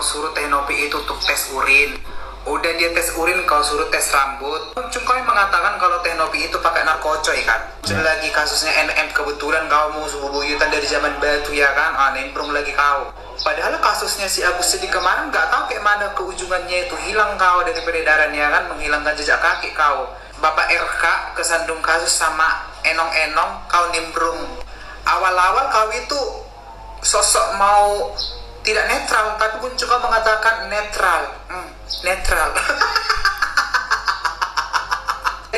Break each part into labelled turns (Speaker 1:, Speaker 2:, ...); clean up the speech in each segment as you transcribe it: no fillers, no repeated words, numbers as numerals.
Speaker 1: suruh Teh Novi itu untuk tes urin. Udah dia tes urin, kau suruh tes rambut. Cungkoy mengatakan kalau Teh Novi itu pakai narkocoy kan. Lagi kasusnya NM, kebetulan kau mau buyutan dari zaman batu ya kan. Nimbrung lagi kau. Padahal kasusnya si Agus Sedih kemarin nggak tahu kayak mana keujungannya itu, hilang kau dari peredaran ya kan, menghilangkan jejak kaki kau. Bapak RK kesandung kasus sama enong-enong, kau nimbrung. Awal-awal kau itu sosok mau tidak netral, tapi pun juga mengatakan netral. Netral.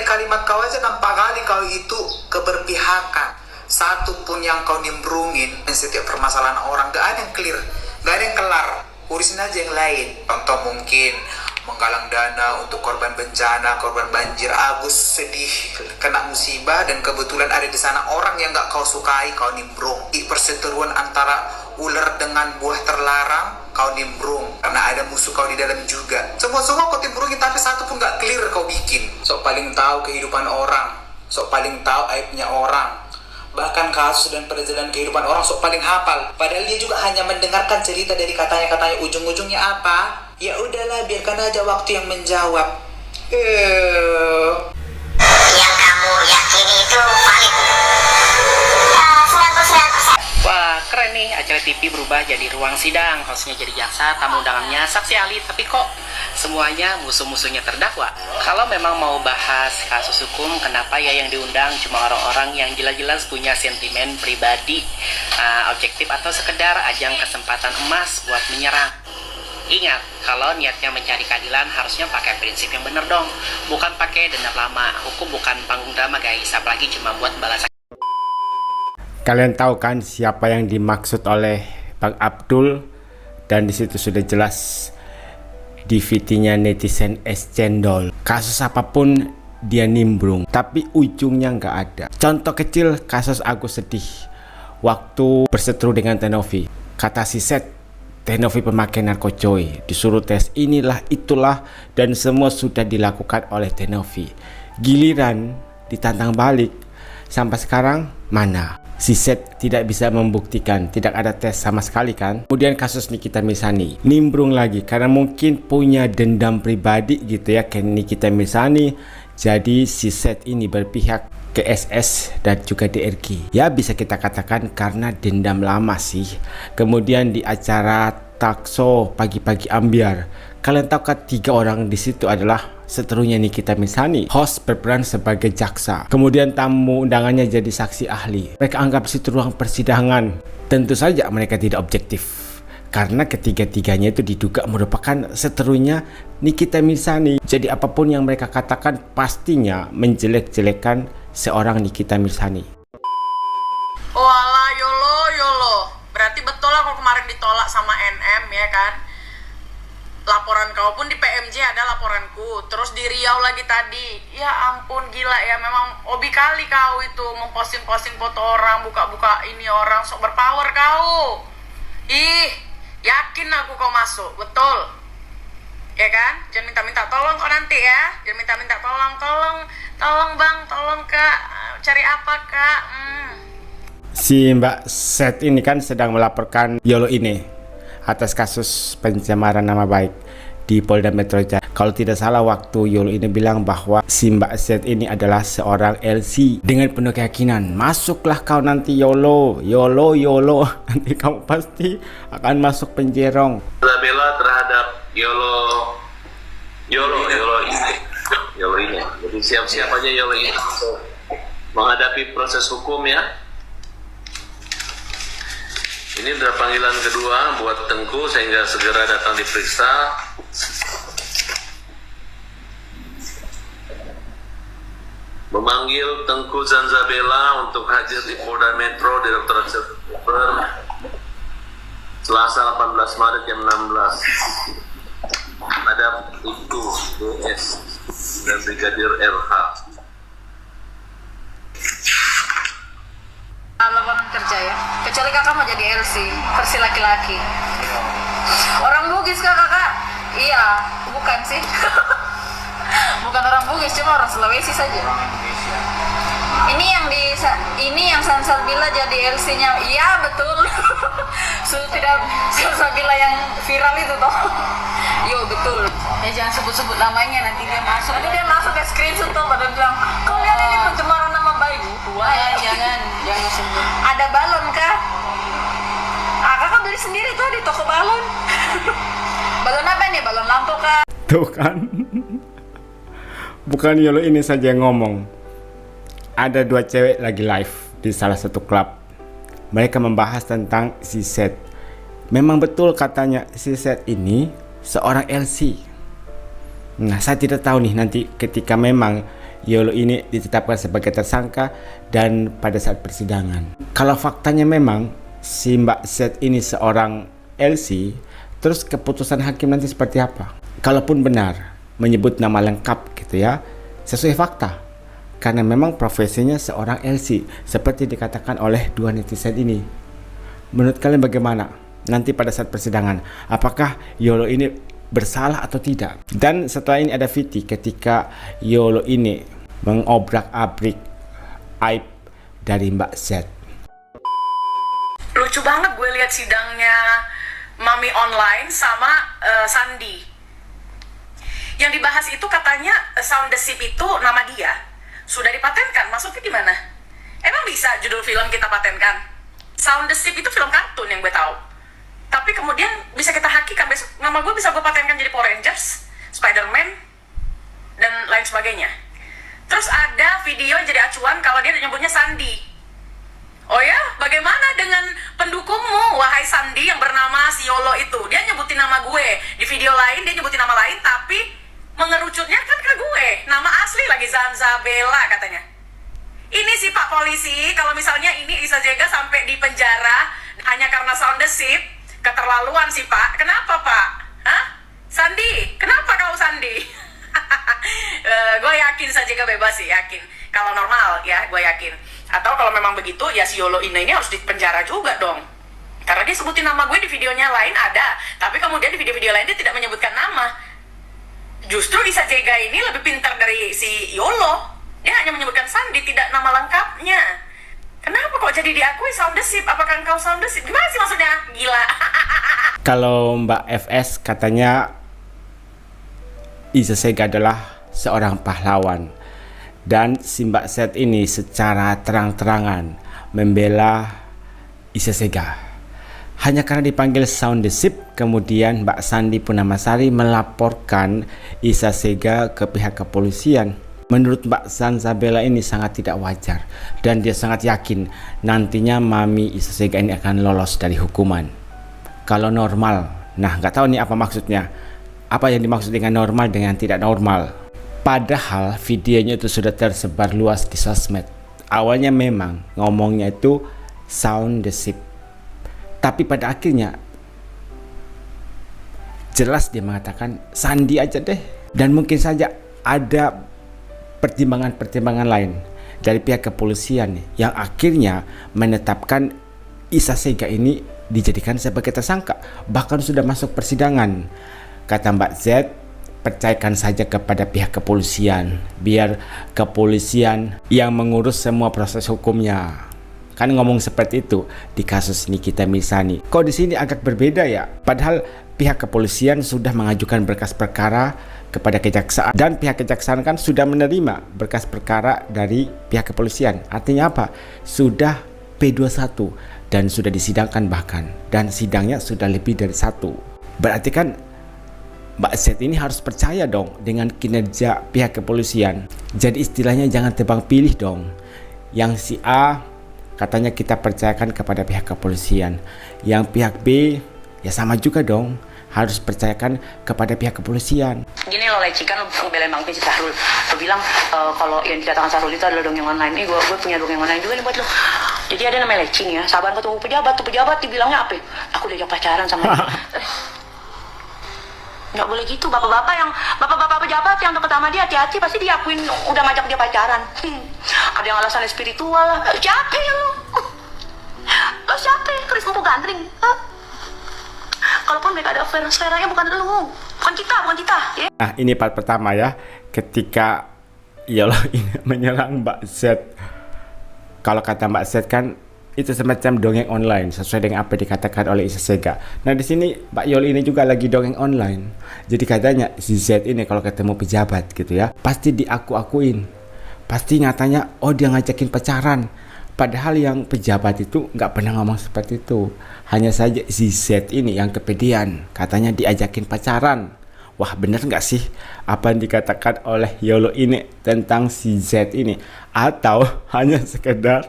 Speaker 1: Kalimat kau aja nampak kali kau itu keberpihakan. Satu pun yang kau nimbrungin setiap permasalahan orang, gak ada yang clear, gak ada yang kelar. Urusin aja yang lain. Contoh mungkin menggalang dana untuk korban bencana, korban banjir. Agus Sedih kena musibah dan kebetulan ada di sana orang yang gak kau sukai, kau nimbrung. Perseteruan antara ular dengan buah terlarang, kau nimbrung karena ada musuh kau di dalam juga. Semua kau timbrungin, tapi satu pun gak clear kau bikin. Sok paling tahu kehidupan orang, sok paling tahu aibnya orang, bahkan kasus dan perjalanan kehidupan orang sok paling hafal. Padahal dia juga hanya mendengarkan cerita dari katanya-katanya, ujung-ujungnya apa? Ya udahlah, biarkan aja waktu yang menjawab.
Speaker 2: Yang kamu yakini itu valid 99%.
Speaker 3: Wah, keren nih, acara TV berubah jadi ruang sidang. Hostnya jadi jaksa, tamu undangannya saksi ahli. Tapi kok semuanya musuh-musuhnya terdakwa? Kalau memang mau bahas kasus hukum, kenapa ya yang diundang cuma orang-orang yang jelas-jelas punya sentimen pribadi, objektif, atau sekedar ajang kesempatan emas buat menyerang? Ingat, kalau niatnya mencari keadilan harusnya pakai prinsip yang bener dong. Bukan pakai dendam lama. Hukum bukan panggung drama guys, apalagi cuma buat balas.
Speaker 4: Kalian tahu kan siapa yang dimaksud oleh Bang Abdul, dan disitu sudah jelas DVD-nya netizen es cendol. Kasus apapun dia nimbrung, tapi ujungnya nggak ada. Contoh kecil kasus Agus Sedih waktu berseteru dengan Teh Novi. Kata si Set, Teh Novi pemakai narkocoy, disuruh tes inilah itulah, dan semua sudah dilakukan oleh Teh Novi. Giliran ditantang balik, sampai sekarang mana? Si Set tidak bisa membuktikan, tidak ada tes sama sekali kan. Kemudian kasus Nikita Mirzani nimbrung lagi karena mungkin punya dendam pribadi gitu ya ke Nikita Mirzani. Jadi si Set ini berpihak ke SS dan juga DRG. Ya bisa kita katakan karena dendam lama sih. Kemudian di acara Takso pagi-pagi ambiar, kalian tahu kan 3 orang di situ adalah seterunya Nikita Mirzani. Host berperan sebagai jaksa, kemudian tamu undangannya jadi saksi ahli. Mereka anggap situ ruang persidangan. Tentu saja mereka tidak objektif karena ketiga-tiganya itu diduga merupakan seterunya Nikita Mirzani. Jadi apapun yang mereka katakan pastinya menjelek-jelekan seorang Nikita Mirzani.
Speaker 5: Walah, yolo. Berarti betul lah kalau kemarin ditolak sama NM ya kan. Laporan kau pun di PMJ ada laporanku. Terus di Riau lagi tadi. Ya ampun, gila ya. Memang hobi kali kau itu memposting-posting foto orang, buka-buka ini orang, sok berpower kau. Ih, yakin aku kau masuk, betul. Ya kan? Jangan minta-minta tolong kau nanti ya. Jangan minta-minta tolong bang, tolong kak. Cari apa kak?
Speaker 4: Si Mbak Set ini kan sedang melaporkan Yolo ini atas kasus pencemaran nama baik di Polda Metro Jaya. Kalau tidak salah waktu Yolo ini bilang bahwa si Mbak Set ini adalah seorang LC dengan penuh keyakinan, masuklah kau nanti Yolo, nanti kamu pasti akan masuk penjerong.
Speaker 6: Bela terhadap Yolo ini. Jadi siap-siap aja Yolo ini menghadapi proses hukum ya. Ini adalah panggilan kedua buat Tengku sehingga segera datang diperiksa. Memanggil Tengku Zanzabela untuk hadir di Polda Metro Direktorat Cyber Selasa 18 Maret jam 16. Ada Ibtu DS dan Brigadir RH.
Speaker 5: Lapangan kerja ya, kecuali kakak mau jadi LC versi laki-laki. Orang Bugis kakak? Iya, bukan sih. Bukan orang Bugis, cuma orang Sulawesi saja. Ini yang Salsabila jadi LC-nya. Iya betul. Tidak Salsabila yang viral itu toh. Yo betul. Ya jangan sebut-sebut namanya, nanti dia masuk. Nanti dia masuk ke screenshot tuh pada bilang, kalian ini pencemaran nama baik. Jangan sebut. Ada balon kah? Kakak beli sendiri tuh di toko balon. Balon apa nih? Balon lampu kah?
Speaker 4: Tuh kan. Bukan Yolo ini saja yang ngomong. Ada dua cewek lagi live di salah satu klub. Mereka membahas tentang si Z. Memang betul katanya si Z ini seorang LC. Nah, saya tidak tahu nih nanti ketika memang Yolo ini ditetapkan sebagai tersangka dan pada saat persidangan. Kalau faktanya memang si Mbak Z ini seorang LC, terus keputusan hakim nanti seperti apa? Kalaupun benar menyebut nama lengkap gitu ya, sesuai fakta. Karena memang profesinya seorang LC seperti dikatakan oleh dua netizen ini. Menurut kalian bagaimana nanti pada saat persidangan? Apakah Yolo ini bersalah atau tidak? Dan setelah ini ada VT ketika Yolo ini mengobrak-abrik aib dari Mbak Z.
Speaker 5: Lucu banget gue lihat sidangnya Mami Online sama Sandi. Yang dibahas itu katanya Sound the Ship itu nama dia sudah dipatenkan. Maksudnya gimana? Emang bisa judul film kita patenkan? Sound the Ship itu film kartun yang gue tahu. Tapi kemudian bisa kita hakikan, besok nama gue bisa gue patenkan jadi Power Rangers, Spider-Man, dan lain sebagainya. Terus ada video yang jadi acuan kalau dia nyebutnya Sandi. Oh ya, bagaimana dengan pendukungmu, wahai Sandi yang bernama si Yolo itu? Dia nyebutin nama gue. Di video lain dia nyebutin nama lain, tapi mengerucutnya kan ke gue. Nama asli lagi Zanzabela katanya. Ini sih Pak Polisi, kalau misalnya ini Isa Jega sampai di penjara hanya karena Sound the Ship, keterlaluan sih Pak. Kenapa Pak? Hah? Sandi? Kenapa kau Sandi? Gue yakin Sajega bebas sih, yakin. Kalau normal ya, gue yakin. Atau kalau memang begitu, ya si Yolo ini harus dipenjara juga dong. Karena dia sebutin nama gue di videonya lain ada, tapi kemudian di video-video lain dia tidak menyebutkan nama. Justru Isa Jega ini lebih pintar dari si Yolo. Dia hanya menyebutkan Sandi, tidak nama lengkapnya. Kenapa kok jadi diakui Sound the Ship? Apakah engkau Sound the Ship? Gimana sih maksudnya? Gila.
Speaker 4: Kalau Mbak FS katanya Isa Jega adalah seorang pahlawan. Dan si Mbak Z ini secara terang-terangan membela Isa Jega. Hanya karena dipanggil Sound the Ship, kemudian Mbak Sandi Punamasari melaporkan Isa Jega ke pihak kepolisian. Menurut Mbak Zanzabela ini sangat tidak wajar. Dan dia sangat yakin nantinya Mami Isa Jega ini akan lolos dari hukuman. Kalau normal, nah nggak tahu nih apa maksudnya. Apa yang dimaksud dengan normal dengan tidak normal. Padahal videonya itu sudah tersebar luas di sosmed. Awalnya memang ngomongnya itu Sound the Ship. Tapi pada akhirnya jelas dia mengatakan Sandi aja deh. Dan mungkin saja ada pertimbangan-pertimbangan lain dari pihak kepolisian yang akhirnya menetapkan Isa Jega ini dijadikan sebagai tersangka. Bahkan sudah masuk persidangan. Kata Mbak Z, percayakan saja kepada pihak kepolisian, biar kepolisian yang mengurus semua proses hukumnya. Kan ngomong seperti itu di kasus Nikita Mirzani. Kok di sini agak berbeda ya? Padahal pihak kepolisian sudah mengajukan berkas perkara kepada kejaksaan dan pihak kejaksaan kan sudah menerima berkas perkara dari pihak kepolisian. Artinya apa? Sudah P21 dan sudah disidangkan bahkan, dan sidangnya sudah lebih dari satu. Berarti kan Mbak Z ini harus percaya dong dengan kinerja pihak kepolisian. Jadi istilahnya jangan tebang pilih dong. Yang si A katanya kita percayakan kepada pihak kepolisian, yang pihak B ya sama juga dong, harus percayakan kepada pihak kepolisian.
Speaker 7: Gini lo Leci, kan lo ngebelain Bang Pin si Sahrul. Lo bilang kalau yang dikatakan Sahrul itu adalah dongeng online. Gue punya dongeng online juga nih buat lo. Jadi ada namanya Leci nih ya, sahabat ketemu pejabat, tuh pejabat dibilangnya apa? Aku diajak pacaran sama dia. Nggak boleh gitu, bapak-bapak pejabat yang deket sama dia, hati-hati pasti diakuin udah ngajak dia pacaran. Ada yang alasannya spiritual. Siapa ya lo? Lo siapa? Keris Empu Gandring? Kalaupun mereka ada affair, seleranya bukan lo, bukan kita ya.
Speaker 4: Nah ini part pertama ya, ketika Yolo ini menyerang Mbak Z. Kalau kata Mbak Z kan itu semacam dongeng online sesuai dengan apa dikatakan oleh Isa Sega. Nah di sini Mbak Yol ini juga lagi dongeng online. Jadi katanya si Z ini kalau ketemu pejabat gitu ya, pasti diaku-akuin. Pasti nyatanya dia ngajakin pacaran. Padahal yang pejabat itu nggak pernah ngomong seperti itu. Hanya saja si Z ini yang kepedean, katanya diajakin pacaran. Wah bener nggak sih apa yang dikatakan oleh Yolo ini tentang si Z ini? Atau hanya sekedar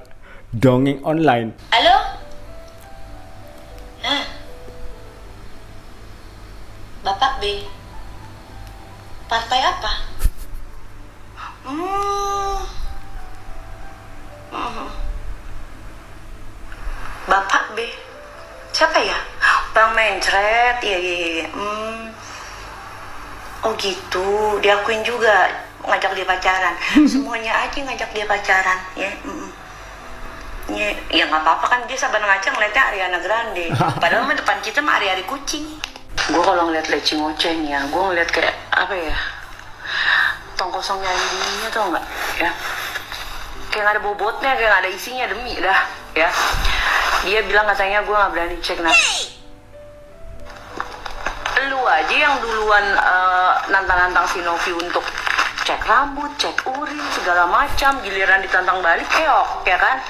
Speaker 4: dongeng online?
Speaker 7: Halo? Hah? Bapak B? Partai apa? Bapak B? Siapa ya? Bang Mencret? Iya. Oh gitu, diakuin juga ngajak dia pacaran. Semuanya aja ngajak dia pacaran, ya. Ya nggak apa-apa kan, dia sabar ngaca ngeliatnya Ariana Grande. Padahal mah depan kita mah ari-ari kucing. Gue kalau ngeliat Leci ngoceng ya, gue ngeliat kayak apa ya, tong kosongnya ininya tau nggak ya, kayak nggak ada bobotnya, kayak nggak ada isinya, demi dah ya. Dia bilang katanya gue nggak berani cek lu aja yang duluan nantang-nantang si Novi untuk cek rambut, cek urin, segala macam, giliran ditantang balik keok ya kan.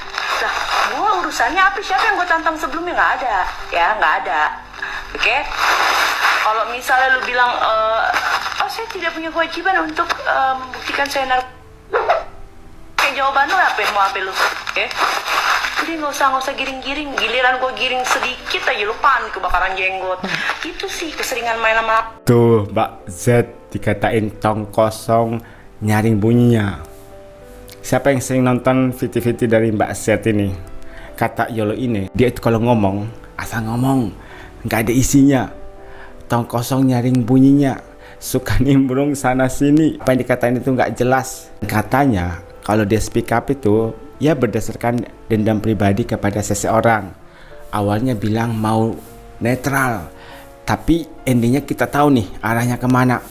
Speaker 7: Nah, gue urusannya apa, siapa yang gue tantang sebelumnya? Nggak ada ya, nggak ada. Oke? Kalau misalnya lu bilang saya tidak punya kewajiban untuk membuktikan saya kayak jawaban lu apa, mau apa lu? Oke? Jadi nggak usah giring-giring. Giliran gue giring sedikit aja lu panik kebakaran jenggot. Itu sih keseringan main sama.
Speaker 4: Tuh Mbak Z dikatain tong kosong nyaring bunyinya. Siapa yang sering nonton VT-VT dari Mbak Z ini? Kata Yolo ini, dia itu kalau ngomong asal ngomong, nggak ada isinya. Tong kosong nyaring bunyinya, suka nimbrung sana sini. Apa yang dikatain itu nggak jelas. Katanya kalau dia speak up itu ya berdasarkan dendam pribadi kepada seseorang. Awalnya bilang mau netral, tapi endingnya kita tahu nih arahnya kemana.